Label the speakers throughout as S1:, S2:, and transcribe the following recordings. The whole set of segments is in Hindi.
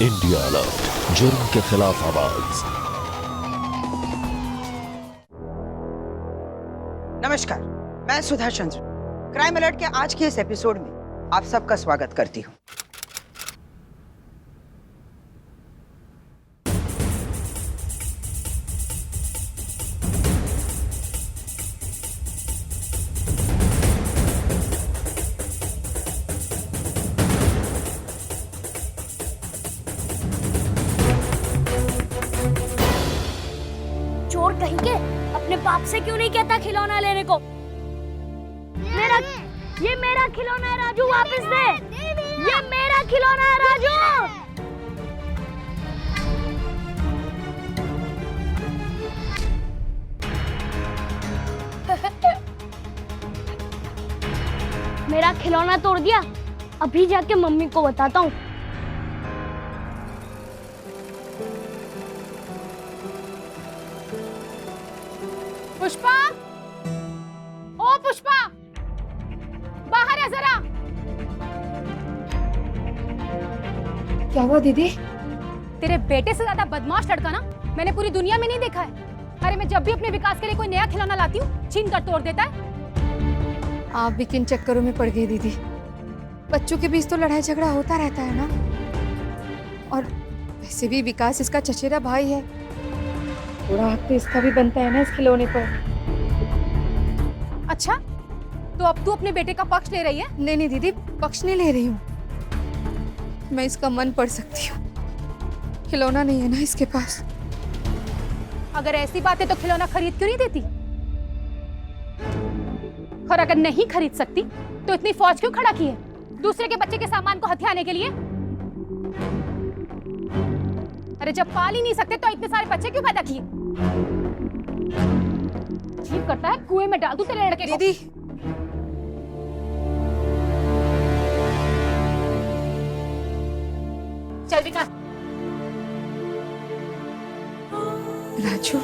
S1: इंडिया अलर्ट, जुर्म के खिलाफ आवाज।
S2: नमस्कार, मैं सुधा चंद्र क्राइम अलर्ट के आज के इस एपिसोड में आप सबका स्वागत करती हूँ।
S3: चोर कहीं के अपने बाप से क्यों नहीं कहता खिलौना लेने को? ये मेरा खिलौना है राजू, वापस दे। ये मेरा खिलौना है राजू। मेरा खिलौना तोड़ दिया, अभी जाके मम्मी को बताता हूँ।
S4: पुष्पा, ओ पुष्पा, बाहर आ जरा।
S5: क्या हुआ दीदी?
S4: तेरे बेटे से ज्यादा बदमाश लड़का ना मैंने पूरी दुनिया में नहीं देखा है। अरे मैं जब भी अपने विकास के लिए कोई नया खिलौना लाती हूँ, छीन कर तोड़ देता है।
S5: आप भी किन चक्करों में पड़ गई दीदी? बच्चों के बीच तो लड़ाई झगड़ा होता रहता है ना। और वैसे भी विकास इसका चचेरा भाई है, थोड़ा हक तो इसका भी बनता है ना इस खिलौने पर।
S4: अच्छा, तो अब तू अपने बेटे का पक्ष ले रही है?
S5: नहीं नहीं दीदी, पक्ष नहीं ले रही हूँ, मैं इसका मन पढ़ सकती हूँ। खिलौना नहीं है ना इसके पास।
S4: अगर ऐसी बात है तो खिलौना खरीद क्यों नहीं देती? और अगर नहीं खरीद सकती तो इतनी फौज क्यों खड़ा की है दूसरे के बच्चे के सामान को हथियाने के लिए? अरे जब पाल ही नहीं सकते तो इतने सारे बच्चे क्यों पैदा किए? ठीक करता है कुएं में डाल दूं तेरे लड़के को।
S5: दीदी
S4: चल विकास।
S5: राजू,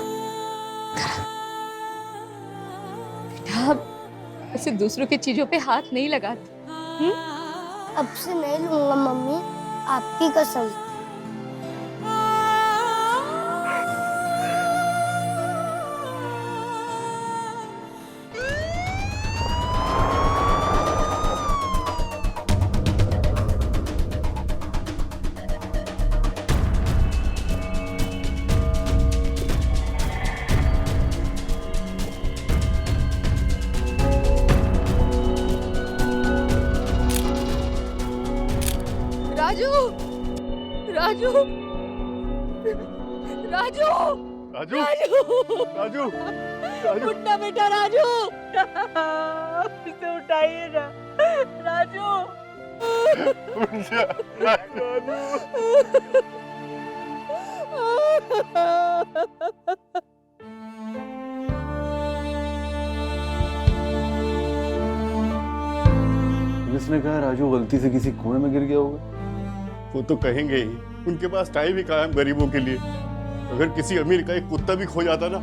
S5: बेटा ऐसे दूसरों की चीजों पे हाथ नहीं लगाते।
S3: अब से नहीं लूंगा मम्मी, आपकी कसम।
S5: राजू, राजू, राजू,
S6: राजू, राजू, राजू,
S2: उठना बेटा राजू, इसे उठाइए ना राजू।
S6: उठ जा, पुलिस ने कहा राजू गलती से किसी कुएं में गिर गया होगा। वो तो कहेंगे ही, उनके पास टाइम ही कहाँ है गरीबों के लिए। अगर किसी अमीर का एक कुत्ता भी खो जाता ना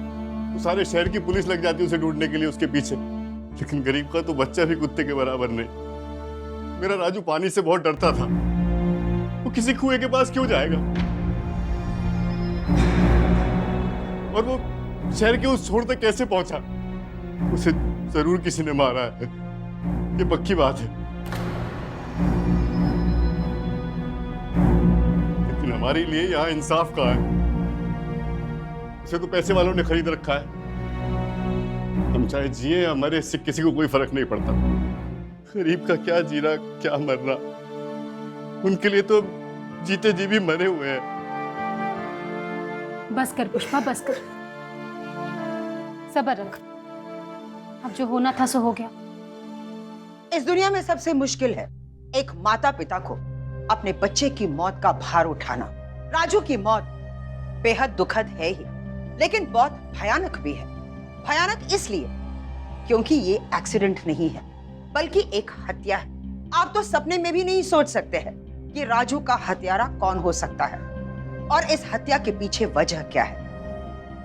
S6: तो सारे शहर की पुलिस लग जाती उसे ढूंढने के लिए उसके पीछे। लेकिन गरीब का तो बच्चा भी कुत्ते के बराबर नहीं। मेरा राजू पानी से बहुत डरता था, वो किसी कुएं के पास क्यों जाएगा? और वो शहर के उस छोर तक कैसे पहुंचा? उसे जरूर किसी ने मारा है, ये पक्की बात है। लेकिन हमारे लिए यहाँ इंसाफ कहाँ है? उसे तो पैसे वालों ने खरीद रखा है। हम चाहे जिए या मरे, इससे किसी को कोई फर्क नहीं पड़ता। गरीब का क्या जीना क्या मरना, उनके लिए तो जीते जी भी मरे हुए हैं।
S4: बस कर पुष्पा, बस कर, सब्र रख। अब जो होना था सो हो गया।
S2: इस दुनिया में सबसे मुश्किल है एक माता पिता को अपने बच्चे की मौत का भार उठाना। राजू की मौत बेहद दुखद है ही, लेकिन बहुत भयानक भी है। भयानक इसलिए क्योंकि ये एक्सीडेंट नहीं है बल्कि एक हत्या है। आप तो सपने में भी नहीं सोच सकते हैं कि राजू का हत्यारा कौन हो सकता है और इस हत्या के पीछे वजह क्या है।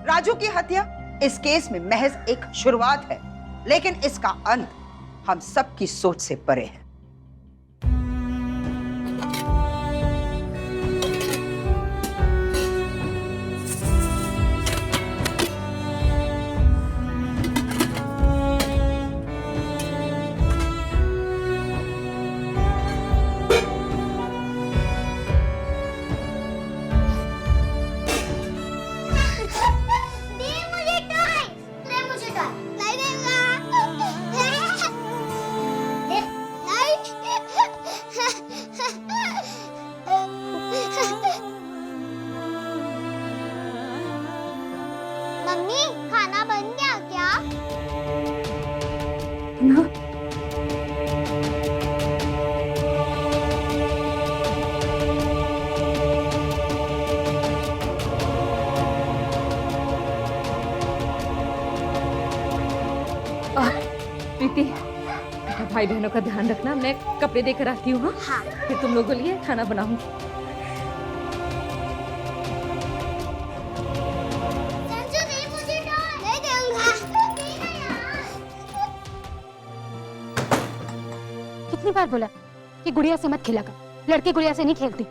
S2: राजू की हत्या इस केस में महज एक शुरुआत है, लेकिन इसका अंत हम सबकी सोच से परे है।
S7: खाना बन गया क्या?
S5: ना प्रीति, भाई बहनों का ध्यान रखना। मैं कपड़े देकर आती हूँ।
S7: हाँ।
S5: फिर तुम लोगों के लिए खाना बनाऊंगी।
S7: संजू दे मुझे डॉल। दे दूंगा।
S4: कितनी बार बोला कि गुड़िया से मत खेला कर, लड़के गुड़िया से नहीं खेलती।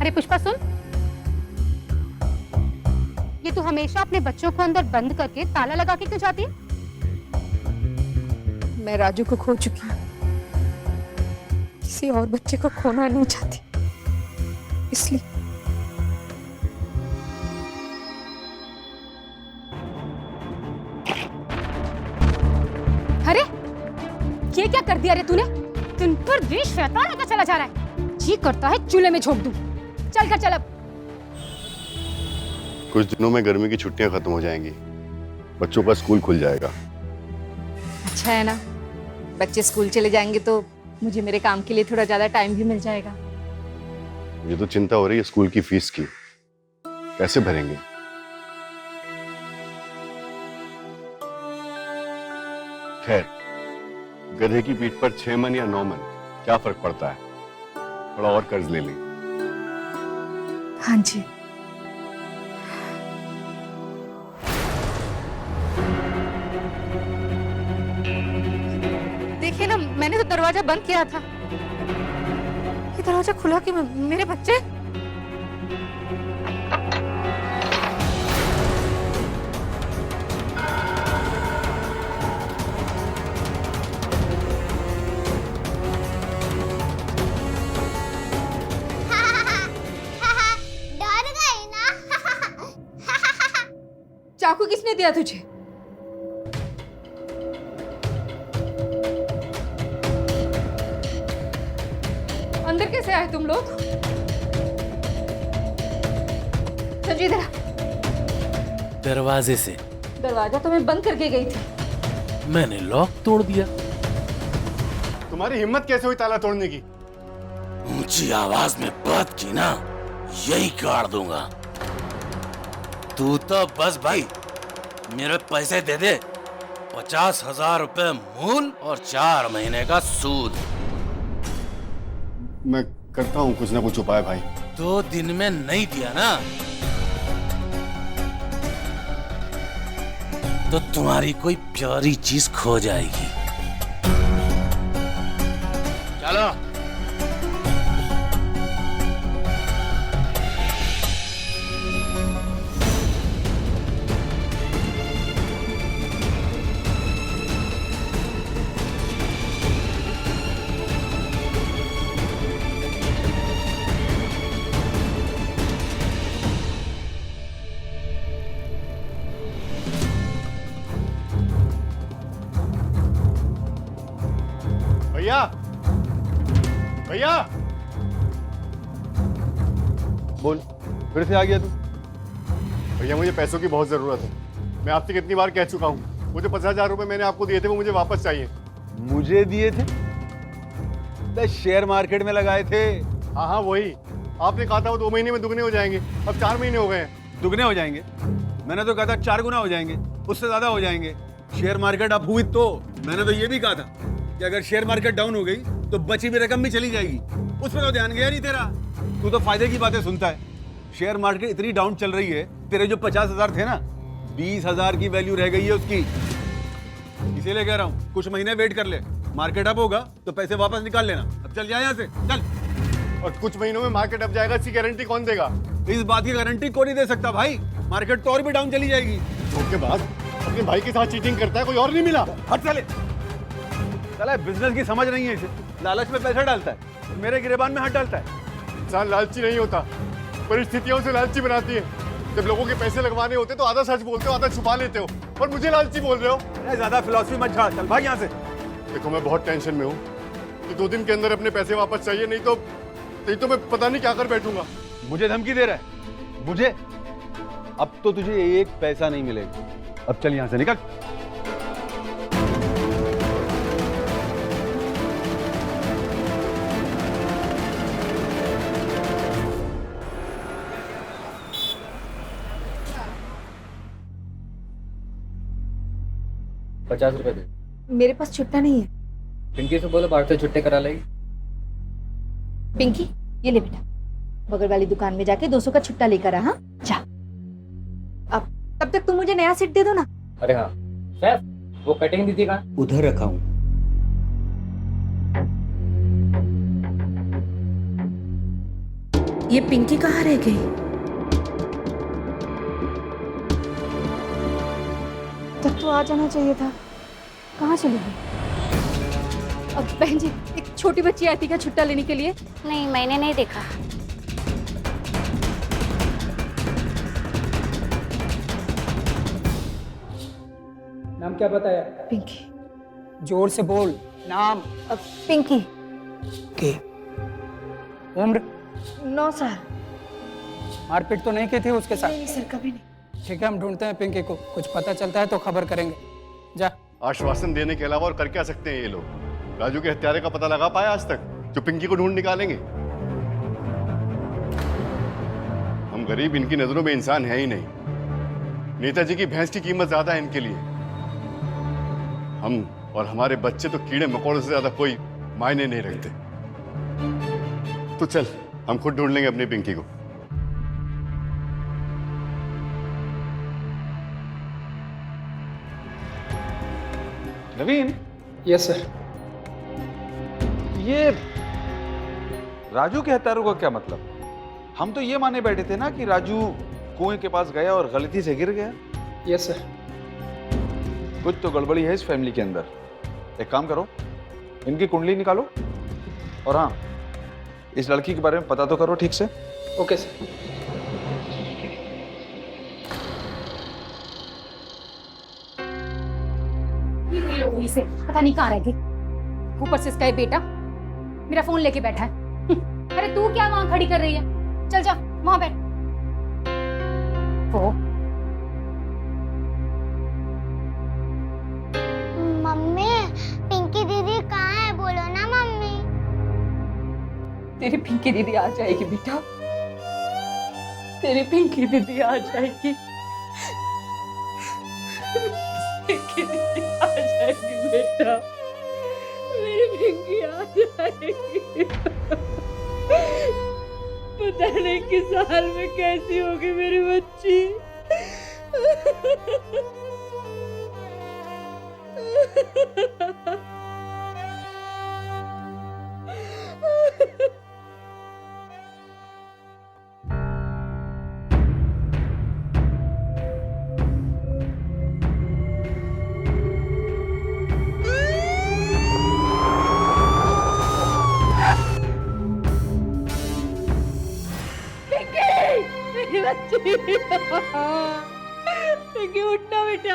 S4: अरे पुष्पा सुन, ये तू हमेशा अपने बच्चों को अंदर बंद करके ताला लगा के क्यों जाती है?
S5: मैं राजू को खो चुकी हूँ, किसी और बच्चे को खोना नहीं चाहती, इसलिए।
S4: अरे ये क्या कर दिया रे तूने? दिन पर दिन शैतान होता चला जा रहा है। जी करता है चूल्हे में झोंक दूं। चल कर चल अब।
S6: कुछ दिनों में गर्मी की छुट्टियां खत्म हो जाएंगी, बच्चों का स्कूल खुल जाएगा।
S5: अच्छा है ना, बच्चे स्कूल चले जाएंगे तो मुझे मेरे काम के लिए थोड़ा ज्यादा टाइम भी मिल जाएगा।
S6: मुझे तो चिंता हो रही है स्कूल की फीस की, कैसे भरेंगे? खैर, गधे की पीठ पर 6 मन या 9 मन क्या फर्क पड़ता है, थोड़ा और कर्ज ले लें।
S5: हाँ जी। देखिए ना, मैंने तो दरवाजा बंद किया था, ये दरवाजा खुला कि मेरे बच्चे।
S7: डर गई ना?
S5: चाकू किसने दिया तुझे? अंदर कैसे आए तुम लोग? संजू इधर आ।
S1: दरवाजे से।
S5: दरवाजा तो मैं बंद करके गई थी।
S1: मैंने लॉक तोड़ दिया।
S6: तुम्हारी हिम्मत कैसे हुई ताला तोड़ने की?
S1: ऊंची आवाज में बात की ना, यही काट दूंगा। तू तो बस भाई मेरे पैसे दे दे, 50,000 रुपए मूल और 4 महीने का सूद।
S6: मैं करता हूँ कुछ ना कुछ उपाय भाई।
S1: 2 दिन में नहीं दिया ना तो तुम्हारी कोई प्यारी चीज खो जाएगी। चलो।
S6: भैया, भैया, बोल, फिर से आ गया तू? भैया मुझे पैसों की बहुत जरूरत है। मैं आपसे कितनी बार कह चुका हूँ, मुझे 50,000 रुपए मैंने आपको दिए थे, वो मुझे वापस चाहिए।
S8: मुझे दिए थे? तो शेयर मार्केट में लगाए थे।
S6: हाँ हाँ वही, आपने कहा था वो 2 महीने में दुगने हो जाएंगे, अब 4 महीने हो गए हैं।
S8: दुगने हो जाएंगे? मैंने तो कहा था 4 गुना हो जाएंगे, उससे ज्यादा हो जाएंगे। शेयर मार्केट अप हुई तो मैंने तो ये भी कहा था कि अगर शेयर मार्केट डाउन हो गई तो बची हुई रकम भी चली जाएगी। उस पर तो ध्यान गया नहीं तेरा। तू तो फायदे की बातें सुनता है। शेयर मार्केट इतनी डाउन चल रही है, तेरे जो 50,000 थे ना, 20,000 की वैल्यू रह गई है उसकी। इसीलिए कह रहा हूँ कुछ महीने वेट कर ले, मार्केट अप होगा तो पैसे वापस निकाल लेना। अब चल जाए यहाँ से, चल।
S6: और कुछ महीनों में मार्केट अप जाएगा, इसकी गारंटी कौन देगा?
S8: इस बात की गारंटी कोई नहीं दे सकता भाई, मार्केट तो और भी डाउन चली जाएगी।
S6: उसके बाद अपने भाई के साथ चीटिंग करता है, कोई और नहीं मिला।
S8: हट चले। साला बिजनेस की समझ नहीं है इसे, लालच में पैसा डालता है, मेरे गिरेबान में हाथ डालता है।
S6: इंसान लालची नहीं होता, परिस्थितियों से लालची बनाती है। जब लोगों के पैसे लगवाने होते तो आधा सच बोलते हो, आधा छुपा लेते हो, और मुझे लालची बोल रहे हो।
S8: ज्यादा फिलॉसफी मत झाड़, चल भाग यहाँ से।
S6: देखो मैं बहुत टेंशन में हूँ, कि 2 दिन के अंदर अपने पैसे वापस चाहिए, नहीं तो मैं पता नहीं क्या कर बैठूंगा।
S8: मुझे धमकी दे रहा है? मुझे? अब तो तुझे एक पैसा नहीं मिलेगा। अब चल यहां से निकल।
S9: ₹50 दे।
S5: मेरे पास छुट्टा नहीं है।
S9: पिंकी से बोलो बाहर से छुट्टे करा लेगी।
S5: पिंकी, ये ले बेटा, बगल वाली दुकान में जाके 200 का छुट्टा लेकर आ। हाँ जा। अब तब तक तुम मुझे नया सेट दे दो ना।
S9: अरे हाँ सैफ, वो कटिंग दी थी कहाँ?
S10: उधर रखा हूँ।
S5: ये पिंकी कहाँ रह गई? तब तो आ जाना चाहिए था। कहाँ चली गई? अब बहन जी, एक छोटी बच्ची आई थी क्या छुट्टा लेने के लिए?
S3: नहीं, मैंने नहीं देखा।
S10: नाम क्या बताया?
S5: पिंकी।
S10: जोर से बोल नाम।
S5: पिंकी।
S10: के उम्र?
S5: 9 साल।
S10: मारपीट तो नहीं की थी उसके साथ?
S5: नहीं सर, कभी नहीं।
S10: ठीक है, हम ढूंढते हैं पिंकी को। कुछ पता चलता है तो खबर करेंगे। जा।
S6: आश्वासन देने के अलावा और कर क्या सकते हैं ये लोग? राजू के हत्यारे का पता लगा पाया आज तक जो पिंकी को ढूंढ निकालेंगे? हम गरीब इनकी नजरों में इंसान है ही नहीं। नेताजी की भैंस की कीमत ज्यादा है इनके लिए। हम और हमारे बच्चे तो कीड़े मकोड़ों से ज्यादा कोई मायने नहीं रखते। तो चल, हम खुद ढूंढ लेंगे अपनी पिंकी को।
S8: नवीन,
S10: यस सर।
S8: ये राजू के हत्यारों का क्या मतलब? हम तो ये माने बैठे थे ना कि राजू कुएं के पास गया और गलती से गिर गया।
S10: Yes sir.
S8: कुछ तो गड़बड़ी है इस फैमिली के अंदर। एक काम करो, इनकी कुंडली निकालो और हाँ, इस लड़की के बारे में पता तो करो ठीक से।
S10: Okay sir.
S4: से पता नहीं कहाँ रह गई। ऊपर से इसका ये बेटा मेरा फोन लेके बैठा है। अरे तू क्या वहां खड़ी कर रही है? चल जा वहां बैठ। वो
S7: मम्मी, पिंकी दीदी कहाँ है? बोलो ना मम्मी।
S5: तेरी पिंकी दीदी आ जाएगी बेटा। तेरी पिंकी दीदी आ जाएगी। पिंकी दीदी आ जाएगी बेटा। मेरी पिंकी आ जाएगी। पता नहीं किस साल में कैसी होगी मेरी बच्ची। पिंकी उठना बेटा।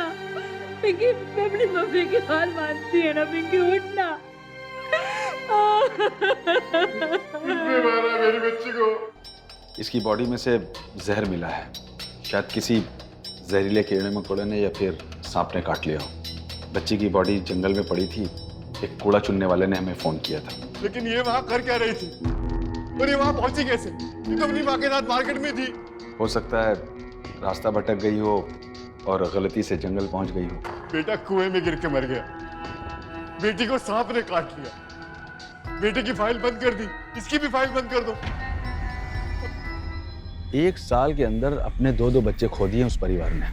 S5: पिंकी, मैं अपनी मम्मी की हाल मानती है ना। पिंकी उठना।
S6: मारा मेरी बच्ची को।
S8: इसकी बॉडी में से जहर मिला है। शायद किसी जहरीले कीड़े मकोड़े ने या फिर सांप ने काट लिया हो। बच्ची की बॉडी जंगल में पड़ी थी। एक कूड़ा चुनने वाले ने हमें फोन किया था।
S6: लेकिन ये वहां कर क्या रही थी और ये वहां पहुंची कैसे? ये तो अपनी माँ के साथ मार्केट में थी।
S8: हो सकता है रास्ता भटक गई हो और गलती से जंगल पहुंच गई हो।
S6: बेटा कुएं में गिर के मर गया। बेटी को सांप ने काट लिया। बेटे की फाइल बंद कर दी, इसकी भी फाइल बंद कर दो।
S8: 1 साल के अंदर अपने 2 बच्चे खो दिए उस परिवार ने।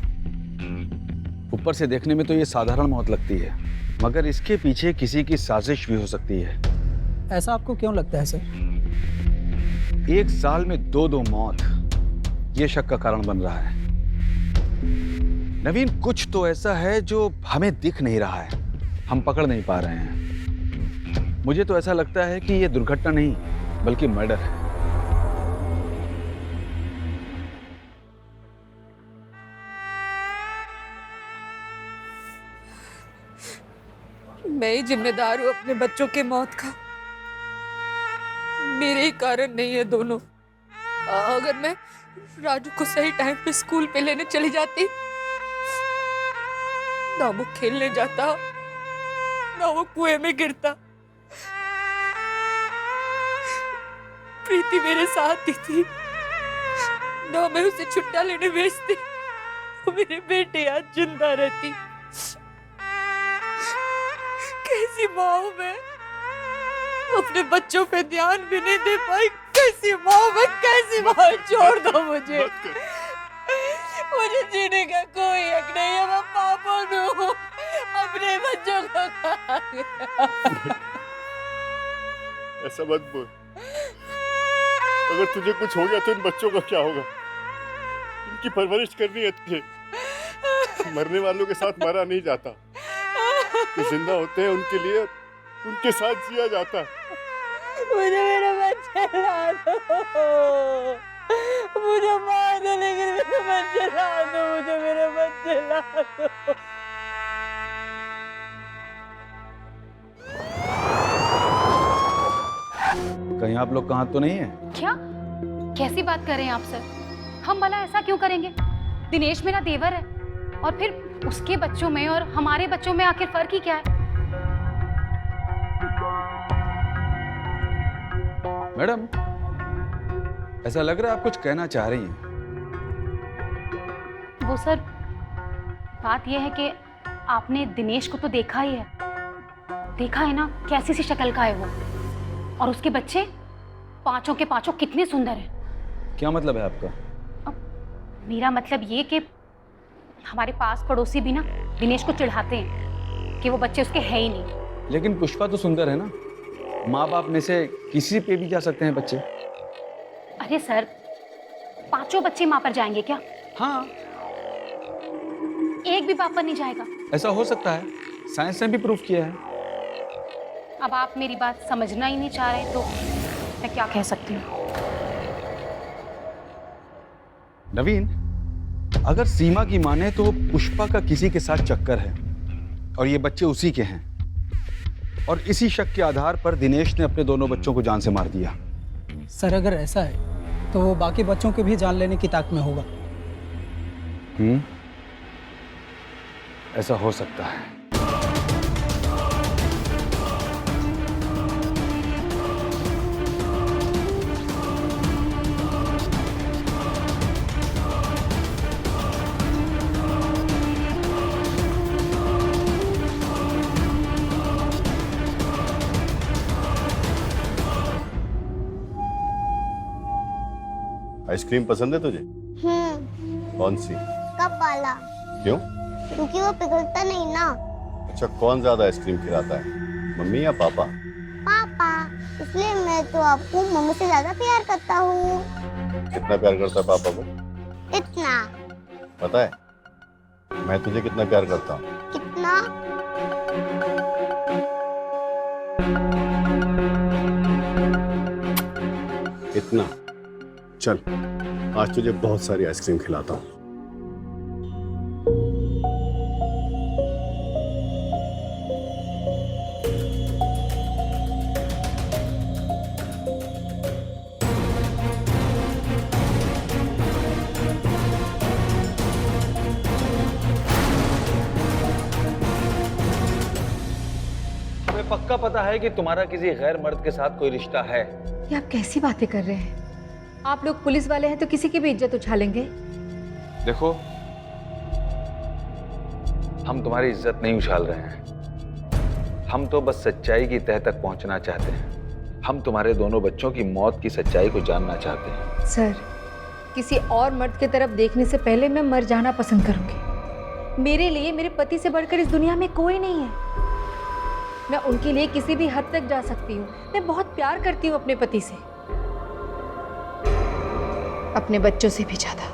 S8: ऊपर से देखने में तो ये साधारण मौत लगती है, मगर इसके पीछे किसी की साजिश भी हो सकती है।
S10: ऐसा आपको क्यों लगता है सर?
S8: 1 साल में 2 मौत, ये शक का कारण बन रहा है। नवीन, कुछ तो ऐसा है जो हमें दिख नहीं रहा है, हम पकड़ नहीं पा रहे हैं। मुझे तो ऐसा लगता है कि ये दुर्घटना नहीं बल्कि मर्डर है।
S5: मैं ही जिम्मेदार हूँ अपने बच्चों के मौत का। मेरे ही कारण नहीं है दोनों। अगर मैं राजू को सही टाइम पे स्कूल पे लेने चली जाती, ना वो खेलने जाता, ना वो कुएं में गिरता। प्रीति मेरे साथ ही थी, ना मैं उसे छुट्टा लेने भेजती तो मेरे बेटे आज जिंदा रहती। कैसी माँ हूं मैं, अपने बच्चों पे ध्यान भी नहीं दे पाई। कैसी माँ हूं मैं, कैसी माँ। छोड़ दो मुझे, मुझे जीने का कोई हक नहीं है। मैं पापन हूँ, अपने बच्चों को खा गया।
S6: ऐसा मत बोल। अगर तुझे कुछ हो गया तो इन बच्चों का क्या होगा? इनकी परवरिश करनी है तुझे। मरने वालों के साथ मरा नहीं जाता, जो जिंदा होते हैं उनके लिए उनके साथ जिया जाता है।
S5: मुझे मेरे बच्चे ला दो, मुझे मार दो, लेकिन मेरे बच्चे ला दो, मुझे मेरे बच्चे ला दो।
S8: कहीं आप लोग कहाँ तो नहीं है?
S4: क्या कैसी बात कर रहे हैं आप सर? हम भला ऐसा क्यों करेंगे? दिनेश मेरा देवर है, और फिर उसके बच्चों में और हमारे बच्चों में आखिर फर्क ही क्या है?
S8: मैडम, ऐसा लग रहा है आप कुछ कहना चाह रही हैं।
S4: वो सर, बात यह है कि आपने दिनेश को तो देखा ही है, देखा है ना कैसी सी शक्ल का है वो, और उसके बच्चे पांचों के पांचों कितने सुंदर हैं।
S8: क्या मतलब है आपका?
S4: अब मेरा मतलब ये कि हमारे पास पड़ोसी भी ना दिनेश को चिढ़ाते हैं कि वो बच्चे उसके हैं ही नहीं।
S8: लेकिन पुष्पा तो सुंदर है ना, माँ बाप में से किसी पे भी जा सकते हैं बच्चे।
S4: अरे सर, पांचों बच्चे माँ पर जाएंगे क्या?
S8: हाँ,
S4: एक भी बाप पर नहीं जाएगा।
S8: ऐसा हो सकता है, साइंस ने भी प्रूफ किया है।
S4: अब आप मेरी बात समझना ही नहीं चाह रहे तो मैं क्या कह सकती हूँ?
S8: नवीन, अगर सीमा की माने तो पुष्पा का किसी के साथ चक्कर है और ये बच्चे उसी के हैं, और इसी शक के आधार पर दिनेश ने अपने दोनों बच्चों को जान से मार दिया।
S10: सर अगर ऐसा है तो वो बाकी बच्चों के भी जान लेने की ताक में होगा।
S8: ऐसा हो सकता है।
S6: आइसक्रीम पसंद है तुझे? कौन सी?
S7: कप वाला।
S6: क्यों?
S7: क्योंकि वो पिघलता नहीं ना।
S6: अच्छा, कौन ज्यादा आइसक्रीम खिलाता है, मम्मी या पापा?
S7: पापा। इसलिए मैं तो आपको मम्मी से ज्यादा प्यार करता हूँ।
S6: कितना प्यार करता है पापा को?
S7: इतना।
S6: पता है मैं तुझे कितना प्यार करता हूँ?
S7: कितना?
S6: इतना। चल, आज तुझे बहुत सारी आइसक्रीम खिलाता हूँ।
S8: तुम्हें पक्का पता है कि तुम्हारा किसी गैर मर्द के साथ कोई रिश्ता है?
S5: ये आप कैसी बातें कर रहे हैं? आप लोग पुलिस वाले हैं तो किसी की भी इज्जत उछालेंगे।
S8: देखो, हम तुम्हारी इज्जत नहीं उछाल रहे हैं, हम तो बस सच्चाई की तह तक पहुंचना चाहते हैं। हम तुम्हारे दोनों बच्चों की मौत की सच्चाई को जानना चाहते हैं।
S5: सर, किसी और मर्द की तरफ देखने से पहले मैं मर जाना पसंद करूंगी। मेरे लिए मेरे पति से बढ़कर इस दुनिया में कोई नहीं है। मैं उनके लिए किसी भी हद तक जा सकती हूँ। मैं बहुत प्यार करती हूँ अपने पति से, अपने बच्चों से भी ज्यादा।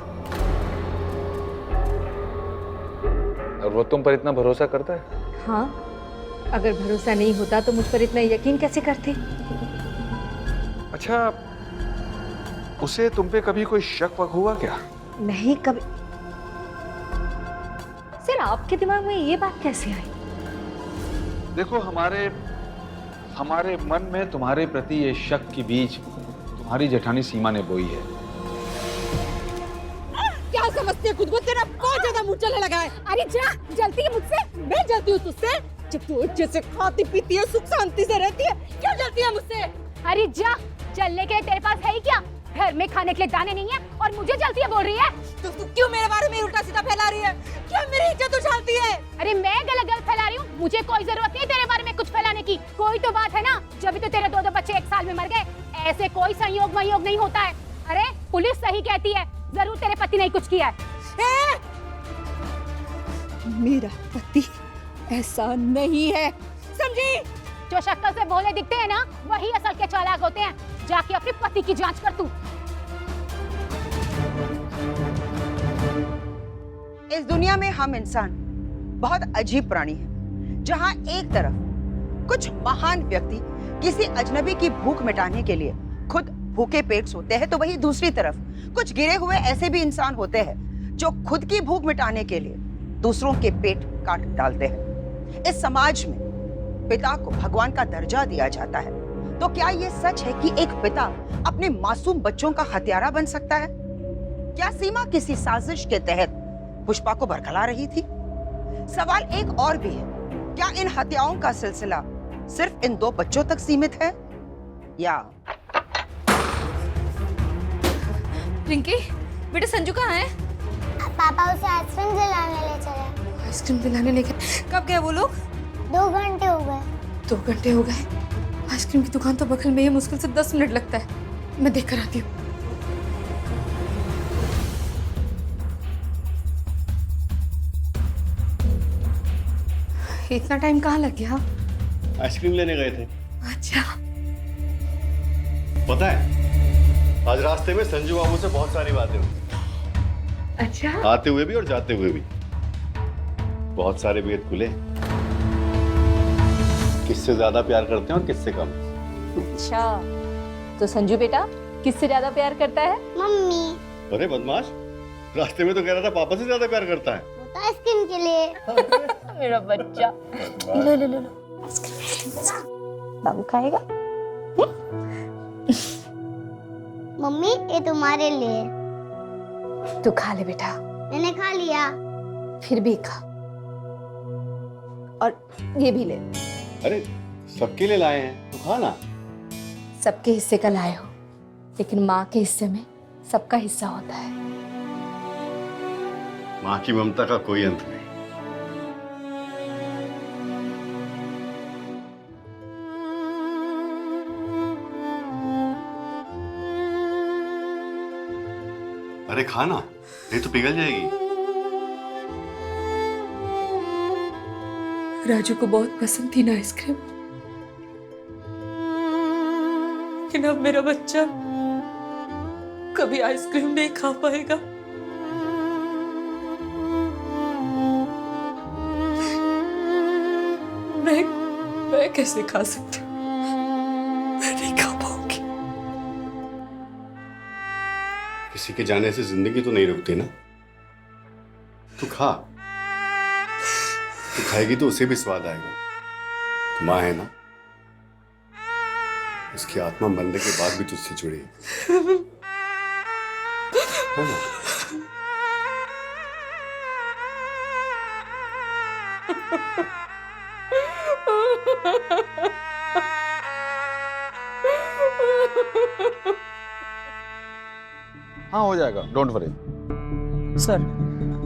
S8: और वो तुम पर इतना भरोसा करता है?
S5: हाँ, अगर भरोसा नहीं होता तो मुझ पर इतना यकीन कैसे करते?
S8: अच्छा, उसे तुम पे कभी कोई शक वक हुआ क्या?
S5: नहीं, कभी। सर, आपके दिमाग में ये बात कैसे आई?
S8: देखो, हमारे मन में तुम्हारे प्रति ये शक के बीज
S11: तुम्हारी जेठानी सीमा ने बोई है।
S5: क्या समझते है खुद को? तेरा बहुत ज्यादा मुंह चलने लगा है। अरे जा, जलती है मुझसे? मैं जलती हूँ तुझसे? जब तू अच्छे से खाती पीती है, सुख शांति से रहती है, क्यों जलती है मुझसे?
S4: अरे जा, जलने के लिए तेरे पास है ही क्या? घर में खाने के लिए दाने नहीं है और मुझे जलती है बोल रही है।
S5: तो तू क्यों मेरे बारे में उल्टा सीधा फैला रही है? क्यों मेरी इज्जत उछालती है?
S4: अरे मैं गलत गलत फैला रही हूँ? मुझे कोई जरूरत नहीं तेरे बारे में कुछ फैलाने की। कोई तो बात है ना, जब भी तो तेरे 2-2 बच्चे एक साल में मर गए। ऐसे कोई संयोग वयोग नहीं होता है। अरे पुलिस सही कहती है, जरूर तेरे पति ने कुछ किया है।
S5: मेरा पति ऐसा नहीं है, समझी?
S4: जो शक्ल से भोले दिखते हैं ना, वही असल के चालाक होते हैं। जाके अपने पति की जांच कर तू।
S2: इस दुनिया में हम इंसान बहुत अजीब प्राणी हैं, जहां एक तरफ कुछ महान व्यक्ति किसी अजनबी की भूख मिटाने के लिए खुद भूखे पेट सोते हैं, तो वहीं दूसरी तरफ कुछ गिरे हुए ऐसे भी इंसान होते हैं जो खुद की भूख मिटाने के लिए दूसरों के पेट काट डालते हैं। इस समाज में पिता को भगवान का दर्जा दिया जाता है, तो क्या ये सच है कि एक पिता अपने मासूम बच्चों का हत्यारा बन सकता है? क्या सीमा किसी साजिश के तहत पुष्पा को बरगला रही थी? सवाल एक और भी है, क्या इन हत्याओं का सिलसिला सिर्फ इन 2 बच्चों तक सीमित है, या
S5: रिंकी, बेटा संजू कहाँ है?
S7: पापा उसे आइसक्रीम दिलाने ले चले।
S5: आइसक्रीम दिलाने लेके कब गए वो लोग?
S7: 2 घंटे हो गए।
S5: 2 घंटे हो गए? आइसक्रीम की दुकान तो बगल में ही, मुश्किल से 10 मिनट लगता है। मैं देख कर आती हूँ। इतना टाइम कहाँ लग गया?
S6: आइसक्रीम लेने गए थे।
S5: अच्छा।
S6: पता है, आज रास्ते में संजू बाबू से बहुत सारी बातें हुई।
S5: अच्छा?
S6: आते हुए भी और जाते हुए भी बहुत सारे भेद खुले। किससे ज्यादा प्यार करते हैं और किससे कम।
S5: अच्छा, तो संजू बेटा किससे ज्यादा प्यार करता है?
S7: मम्मी।
S6: अरे बदमाश, रास्ते में तो कह रहा था पापा से ज्यादा प्यार करता है।
S7: वो तो आइसक्रीम के लिए।
S5: मेरा बच्चा। लो लो लो लो, बाबू खाएगा।
S7: मम्मी ये तुम्हारे लिए।
S5: तू खा ले बेटा।
S7: मैंने खा लिया।
S5: फिर भी खा, और ये भी ले।
S6: अरे सबके लिए लाए हैं, तो खा ना।
S5: सबके हिस्से का लाए हो, लेकिन माँ के हिस्से में सबका हिस्सा होता है।
S6: माँ की ममता का कोई अंत नहीं। अरे खाना, नहीं तो पिघल जाएगी।
S5: राजू को बहुत पसंद थी ना आइसक्रीम, लेकिन अब मेरा बच्चा कभी आइसक्रीम नहीं खा पाएगा। मैं कैसे खा सकती हूँ? मैं नहीं खा पाऊंगी।
S6: किसी के जाने से जिंदगी तो नहीं रुकती ना। तू खा, तू खाएगी तो उसे भी स्वाद आएगा। तो माँ है ना, उसकी आत्मा मरने के बाद भी तुझसे जुड़ी है ना?
S11: हाँ हो जाएगा, डोंट वरी।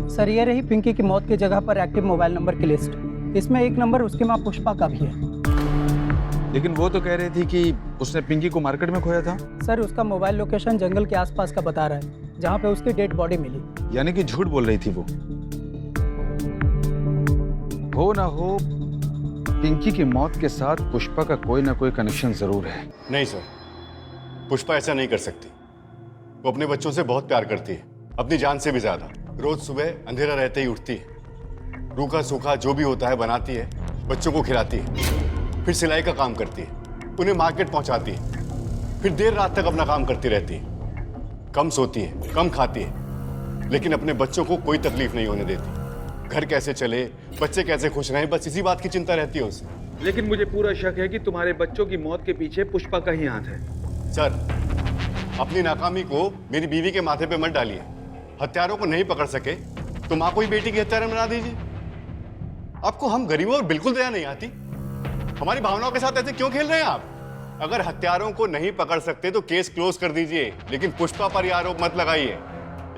S10: सर ये रही पिंकी की मौत की जगह पर एक्टिव मोबाइल नंबर की लिस्ट। इसमें एक नंबर उसकी माँ पुष्पा का भी है।
S11: लेकिन वो तो कह रही थी कि उसने पिंकी को मार्केट में खोया था।
S10: सर उसका मोबाइल लोकेशन जंगल के आसपास का बता रहा है, जहाँ पे उसकी डेड बॉडी मिली।
S11: यानी कि झूठ बोल रही थी वो। हो ना हो, पिंकी की मौत के साथ पुष्पा का कोई ना कोई कनेक्शन जरूर है।
S6: नहीं सर, पुष्पा ऐसा नहीं कर सकती। वो अपने बच्चों से बहुत प्यार करती है, अपनी जान से भी ज्यादा। रोज सुबह अंधेरा रहते ही उठती है, रूखा सूखा जो भी होता है बनाती है, बच्चों को खिलाती है, फिर सिलाई का काम करती है, उन्हें मार्केट पहुंचाती है, फिर देर रात तक अपना काम करती रहती है। कम सोती है, कम खाती है, लेकिन अपने बच्चों को कोई तकलीफ नहीं होने देती। घर कैसे चले, बच्चे कैसे खुश रहें, बस इसी बात की चिंता रहती है उसे।
S11: लेकिन मुझे पूरा शक है कि तुम्हारे बच्चों की मौत के पीछे पुष्पा का ही हाथ है।
S6: सर, अपनी नाकामी को मेरी बीवी के माथे पे मत डालिए। हत्यारों को नहीं पकड़ सके तो माँ को ही बेटी की हत्यारा बना दीजिए। आपको हम गरीबों और बिल्कुल दया नहीं आती। हमारी भावनाओं के साथ ऐसे क्यों खेल रहे हैं आप? अगर हत्यारों को नहीं पकड़ सकते तो केस क्लोज कर दीजिए, लेकिन पुष्पा पर यह आरोप मत लगाइए।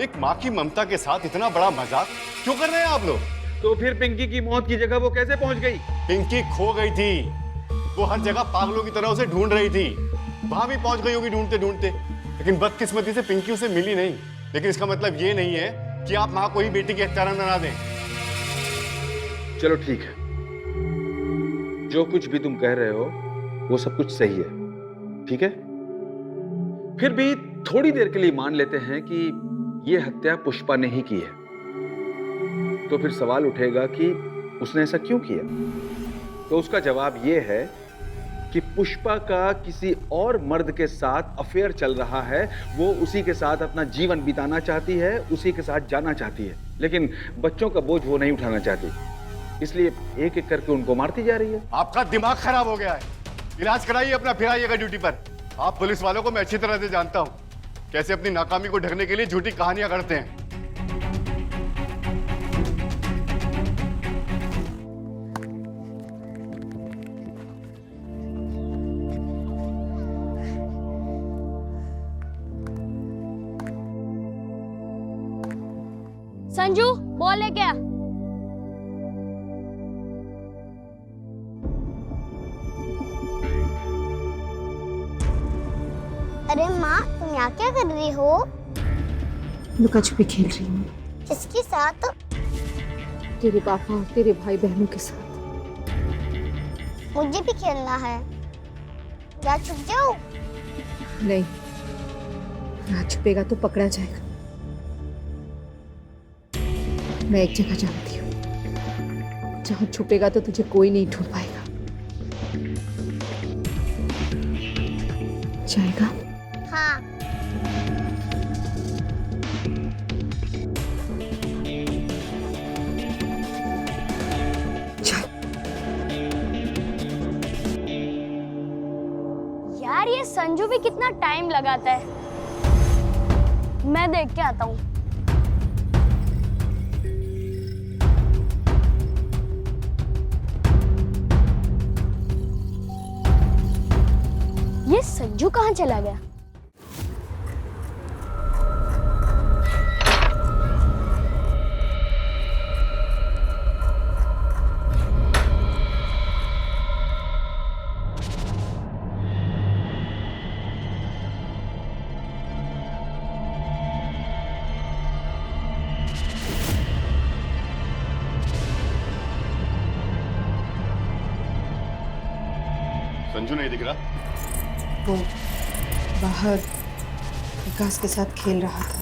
S6: एक माँ की ममता के साथ इतना बड़ा मजाक क्यों कर रहे हैं आप लोग?
S11: तो फिर पिंकी की मौत की जगह वो कैसे पहुंच गई?
S6: पिंकी खो गई थी। वो हर जगह पागलों की तरह उसे ढूंढ रही थी। वहां भी पहुंच गई होगी ढूंढते ढूंढते, लेकिन बदकिस्मती से पिंकी उसे मिली नहीं। लेकिन इसका मतलब ये नहीं है कि आप माँ को ही बेटी की हत्यारा बना दें।
S11: चलो ठीक है, जो कुछ भी तुम कह रहे हो वो सब कुछ सही है, ठीक है। फिर भी थोड़ी देर के लिए मान लेते हैं कि यह हत्या पुष्पा ने ही की है, तो फिर सवाल उठेगा कि उसने ऐसा क्यों किया। तो उसका जवाब यह है कि पुष्पा का किसी और मर्द के साथ अफेयर चल रहा है। वो उसी के साथ अपना जीवन बिताना चाहती है, उसी के साथ जाना चाहती है, लेकिन बच्चों का बोझ वो नहीं उठाना चाहती, इसलिए एक एक करके उनको मारती जा रही है।
S6: आपका दिमाग खराब हो गया है। इलाज कराइए अपना, फिर आइएगा ड्यूटी पर। आप पुलिस वालों को मैं अच्छी तरह से जानता हूं, कैसे अपनी नाकामी को ढकने के लिए झूठी कहानियां करते हैं।
S3: संजू बॉल लेके आ।
S7: अरे माँ, तुम यहाँ क्या कर रही हो?
S5: लुका छुपी खेल रही हूँ।
S7: किसके साथ?
S5: तेरे पापा और तेरे भाई बहनों के साथ।
S7: मुझे भी खेलना है। क्या छुप जाओ?
S5: नहीं, यहाँ छुपेगा तो पकड़ा जाएगा। मैं एक जगह जानती हूँ, जहाँ छुपेगा तो तुझे कोई नहीं ढूंढ पाएगा। जाएगा?
S7: हाँ।
S3: यार ये संजू भी कितना टाइम लगाता है। मैं देख के आता हूँ। ये संजू कहाँ चला गया?
S6: संजू नहीं दिख रहा।
S5: वो बाहर विकास के साथ खेल रहा था।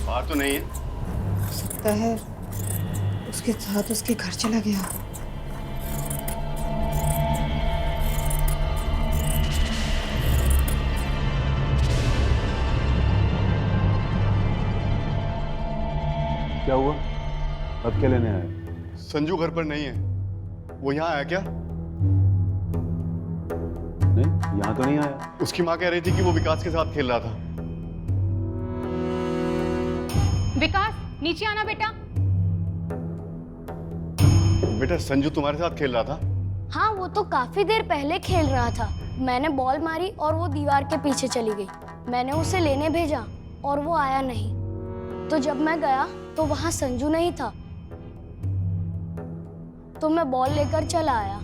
S6: बाहर तो नहीं है।
S5: हो सकता है उसके साथ उसके घर चला गया।
S8: क्या हुआ? अब क्या लेने आए?
S6: संजू घर पर नहीं है। वो यहाँ आया क्या?
S8: नहीं, यहाँ तो नहीं आया।
S6: उसकी माँ कह रही थी कि वो विकास के साथ खेल रहा था।
S4: विकास नीचे आना बेटा।
S6: बेटा संजू तुम्हारे साथ खेल रहा था?
S3: हाँ, वो तो काफी देर पहले खेल रहा था। मैंने बॉल मारी और वो दीवार के पीछे चली गई। मैंने उसे लेने भेजा और वो आया नहीं। तो जब मैं गया तो वहां संजू नहीं था, तो मैं बॉल लेकर चला आया।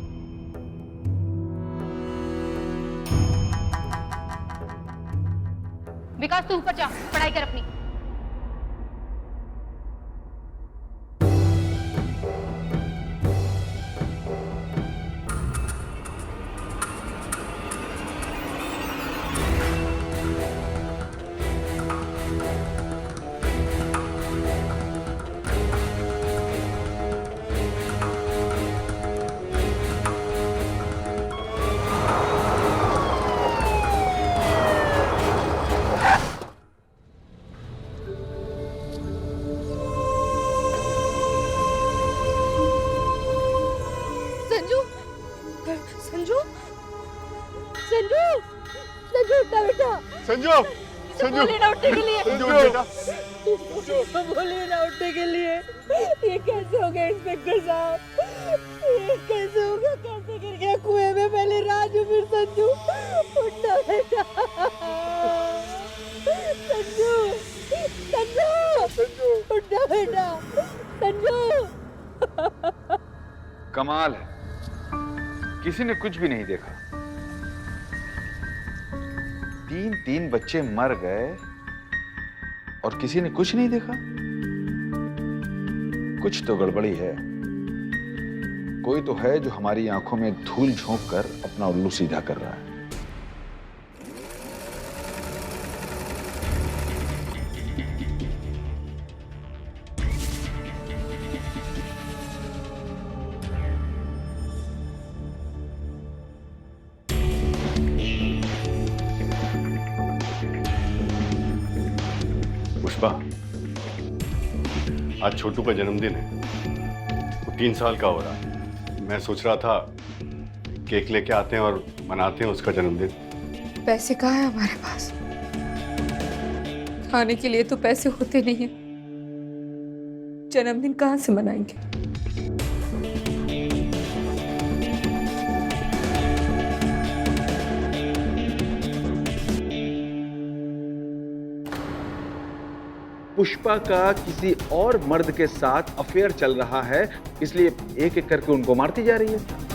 S4: विकास तू ऊपर जा, पढ़ाई कर अपनी।
S6: संजू संजू
S5: बोलिए ना उठने के लिए।
S6: संजू बेटा
S5: बोलिए ना उठने के लिए। ये कैसे हो गया इंस्पेक्टर साहब? ये कैसे हो गया? कैसे गिर गया कुएं में? पहले राजू फिर संजू। उठना बेटा। संजू संजू संजू उठना बेटा। संजू।
S11: कमाल है, किसी ने कुछ भी नहीं देखा। 3 बच्चे मर गए और किसी ने कुछ नहीं देखा। कुछ तो गड़बड़ी है। कोई तो है जो हमारी आंखों में धूल झोंक कर अपना उल्लू सीधा कर रहा है।
S6: पुष्पा, आज छोटू का जन्मदिन है। वो 3 साल का हो रहा है। मैं सोच रहा था केक लेके आते हैं और मनाते हैं उसका जन्मदिन।
S5: पैसे कहाँ है हमारे पास? खाने के लिए तो पैसे होते नहीं है। जन्मदिन कहाँ से मनाएंगे?
S11: पुष्पा का किसी और मर्द के साथ अफेयर चल रहा है, इसलिए एक एक करके उनको मारती जा रही है।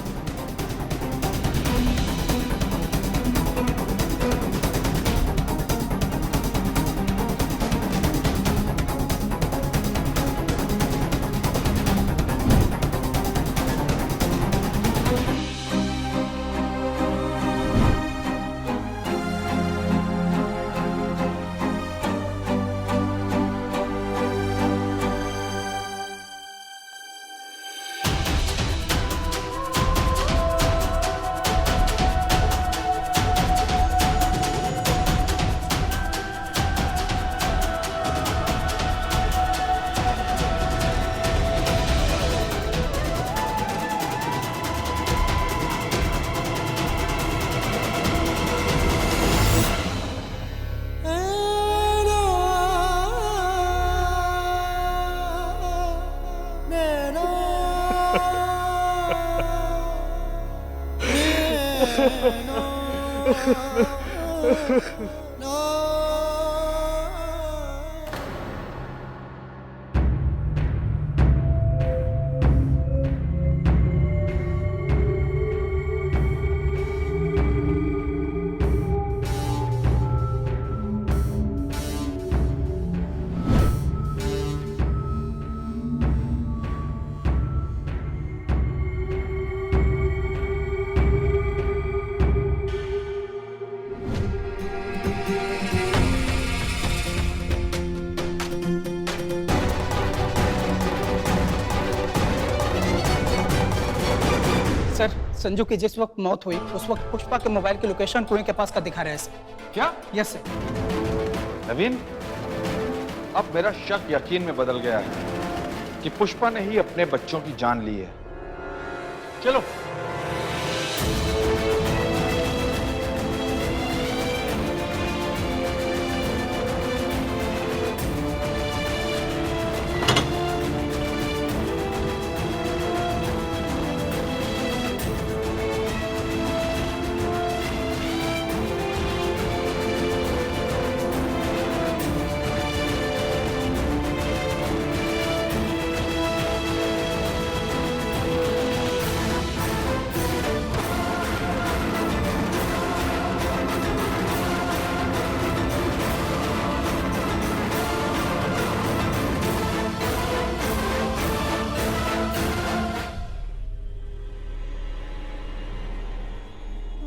S10: सर, संजू की जिस वक्त मौत हुई उस वक्त पुष्पा के मोबाइल की लोकेशन कुएं के पास का दिखा रहा है सर।
S11: क्या?
S10: Yes sir.
S11: नवीन, अब मेरा शक यकीन में बदल गया है कि पुष्पा ने ही अपने बच्चों की जान ली है। चलो।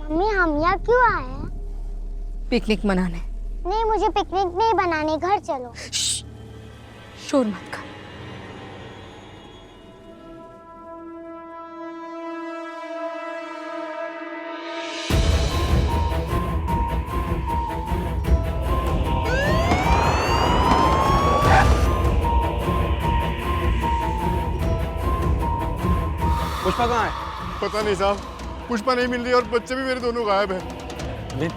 S7: मम्मी हम यहाँ क्यों आए हैं?
S5: पिकनिक मनाने।
S7: नहीं, मुझे पिकनिक नहीं बनाने, घर चलो।
S5: शोर मत कर।
S8: पुष्पा कहाँ है?
S6: पता नहीं साहब, पुष्पा नहीं मिल रही और बच्चे भी मेरे दोनों गायब हैं।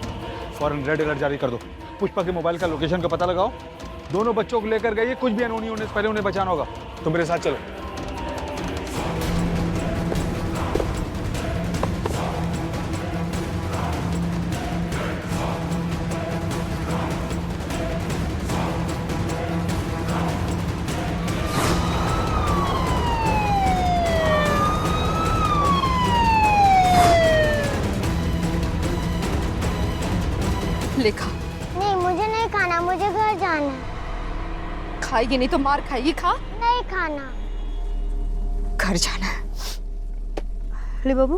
S8: फौरन रेड अलर्ट जारी कर दो। पुष्पा के मोबाइल का लोकेशन का पता लगाओ, दोनों बच्चों को लेकर गए, कुछ भी अनहोनी होने से पहले उन्हें बचाना होगा। तुम मेरे साथ चलो।
S5: लिखा
S7: नहीं मुझे नहीं खाना, मुझे घर जाना है।
S5: खाएगी नहीं तो मार खाएगी। खा।
S7: नहीं खाना।
S5: घर जाना है। ले बाबू।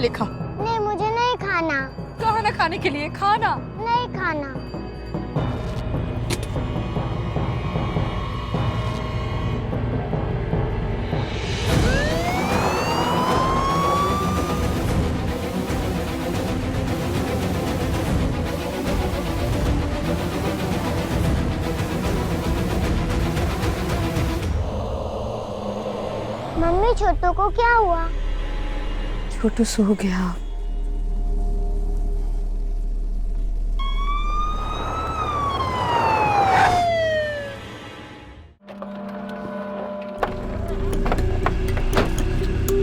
S5: लिखा।
S7: नहीं मुझे नहीं खाना।
S5: कहा ना खाने के लिए। खाना।
S7: नहीं खाना। मम्मी छोटू को क्या हुआ?
S5: छोटू सो गया।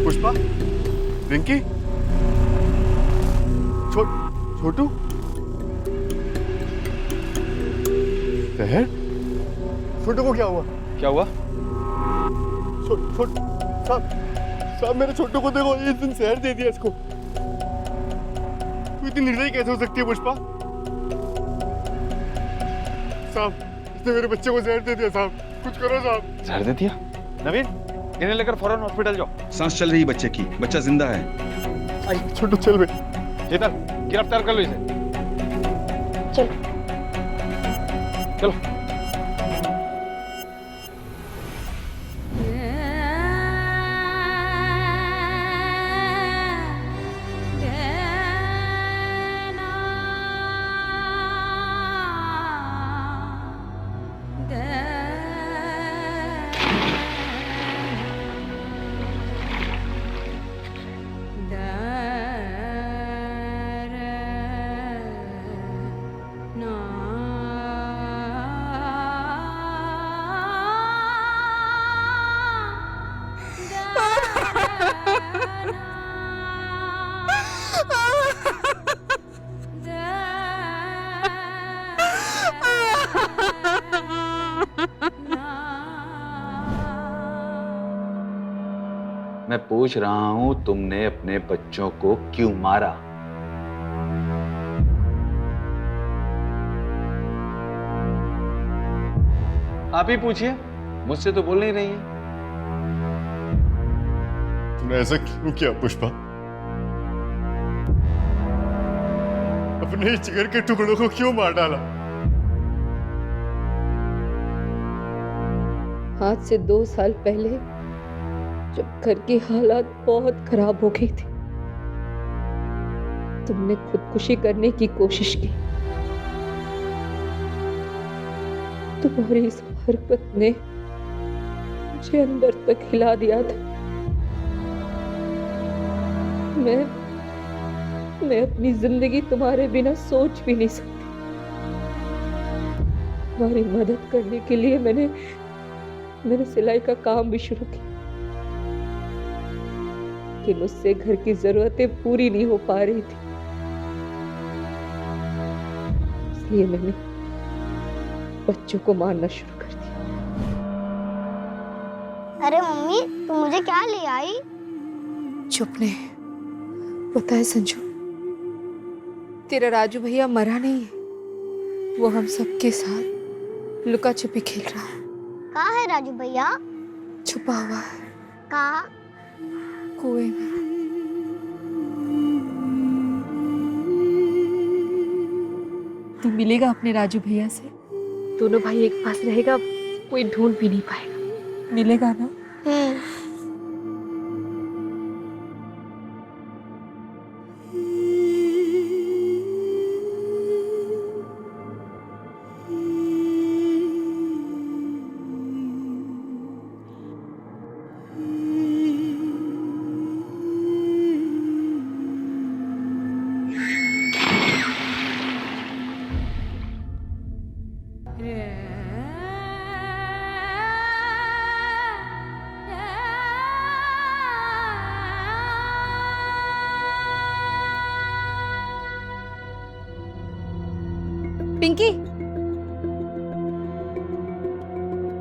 S6: पुष्पा, रिंकी, छोटू, शहर, छोटू को क्या हुआ?
S8: क्या हुआ?
S6: साहब मेरे छोटू को देखो, इस दिन जहर दे दिया इसको। तू इतनी निर्दयी कैसे हो सकती है पुष्पा? साहब इसने मेरे बच्चे को जहर दे दिया। साहब कुछ करो साहब।
S11: जहर दे दिया? नवीन, इन्हें लेकर फौरन हॉस्पिटल जाओ। सांस चल रही है बच्चे की, बच्चा जिंदा है।
S6: आई छोटू चल बे।
S8: चेतन, गिरफ्तार कर लो इसे।
S3: चलो।
S8: चलो।
S11: मैं पूछ रहा हूं तुमने अपने बच्चों को क्यों मारा? आप ही पूछिए, मुझसे तो बोल नहीं रही है।
S6: तूने ऐसा क्यों किया पुष्पा? अपने जिगर के टुकड़ों को क्यों मार डाला?
S5: आज से 2 साल पहले जब घर की हालात बहुत खराब हो गई थी, तुमने खुदकुशी करने की कोशिश की। तुम्हारी इस हरकत ने मुझे अंदर तक हिला दिया था। मैं अपनी जिंदगी तुम्हारे बिना सोच भी नहीं सकती। तुम्हारी मदद करने के लिए मैंने सिलाई का काम भी शुरू किया, लेकिन उससे घर की जरूरतें पूरी नहीं हो पा रही थी। इसलिए मैंने बच्चों को मारना शुरू कर दिया।
S7: अरे मम्मी, तुम मुझे क्या ले आई?
S5: चुप ने। पता है संजू, तेरा राजू भैया मरा नहीं है। वो हम सबके साथ लुका छुपी खेल रहा है।
S7: कहाँ है राजू भैया?
S5: छुपा हुआ है।
S7: कहाँ?
S5: कुएं में। तू मिलेगा अपने राजू भैया से, दोनों भाई एक पास रहेगा, कोई ढूंढ भी नहीं पाएगा। मिलेगा ना? पिंकी,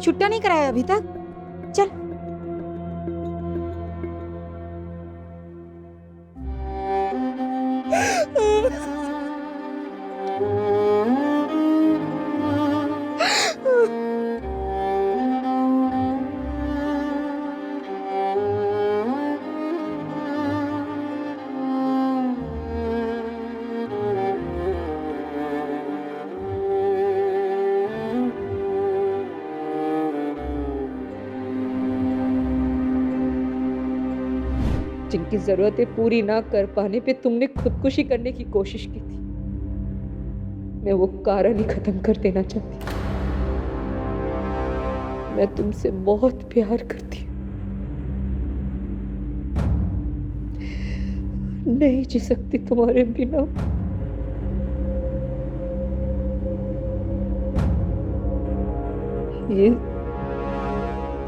S5: छुट्टा नहीं कराया अभी तक? चल।
S12: जिनकी जरूरतें पूरी ना कर पाने पे तुमने खुदकुशी करने की कोशिश की थी, मैं वो कारण ही खत्म कर देना चाहती हूँ। मैं तुमसे बहुत प्यार करती हूँ, नहीं जी सकती तुम्हारे बिना।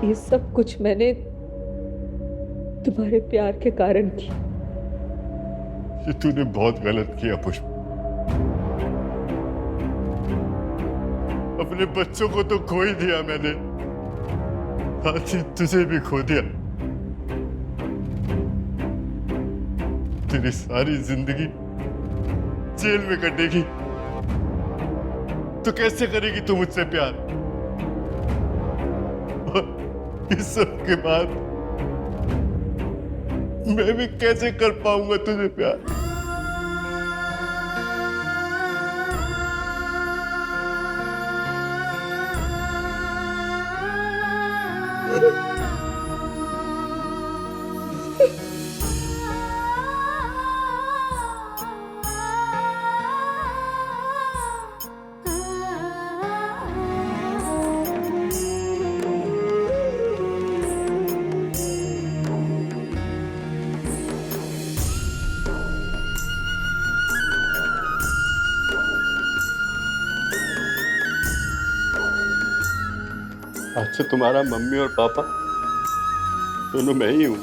S12: ये सब कुछ मैंने तुम्हारे प्यार के कारण किया।
S6: ये तूने बहुत गलत किया पुष्प। अपने बच्चों को तो खो ही दिया मैंने, आज तुझे भी खो दिया। तेरी सारी जिंदगी जेल में कटेगी तो कैसे करेगी तू मुझसे प्यार? और इस सब के बाद मैं भी कैसे कर पाऊंगा तुझे प्यार? आज से तुम्हारा मम्मी और पापा दोनों मैं ही हूं।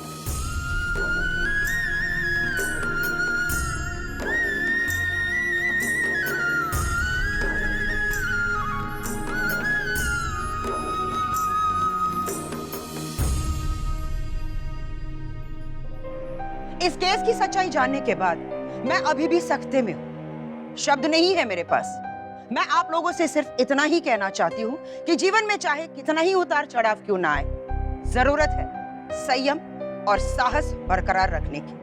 S2: इस केस की सच्चाई जानने के बाद मैं अभी भी सख्ते में हूं। शब्द नहीं है मेरे पास। मैं आप लोगों से सिर्फ इतना ही कहना चाहती हूँ कि जीवन में चाहे कितना ही उतार चढ़ाव क्यों ना आए, जरूरत है संयम और साहस बरकरार रखने की।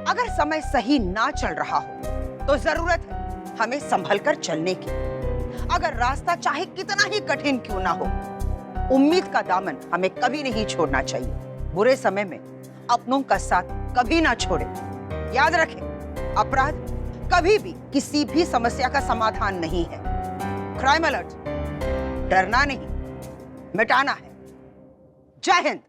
S2: अगर समय सही ना चल रहा हो तो जरूरत है हमें संभल कर चलने की। अगर रास्ता चाहे कितना ही कठिन क्यों ना हो, उम्मीद का दामन हमें कभी नहीं छोड़ना चाहिए। बुरे समय में अपनों का साथ कभी ना छोड़े। याद रखें, अपराध कभी भी किसी भी समस्या का समाधान नहीं है। क्राइम अलर्ट, डरना नहीं, मिटाना है। जय हिंद।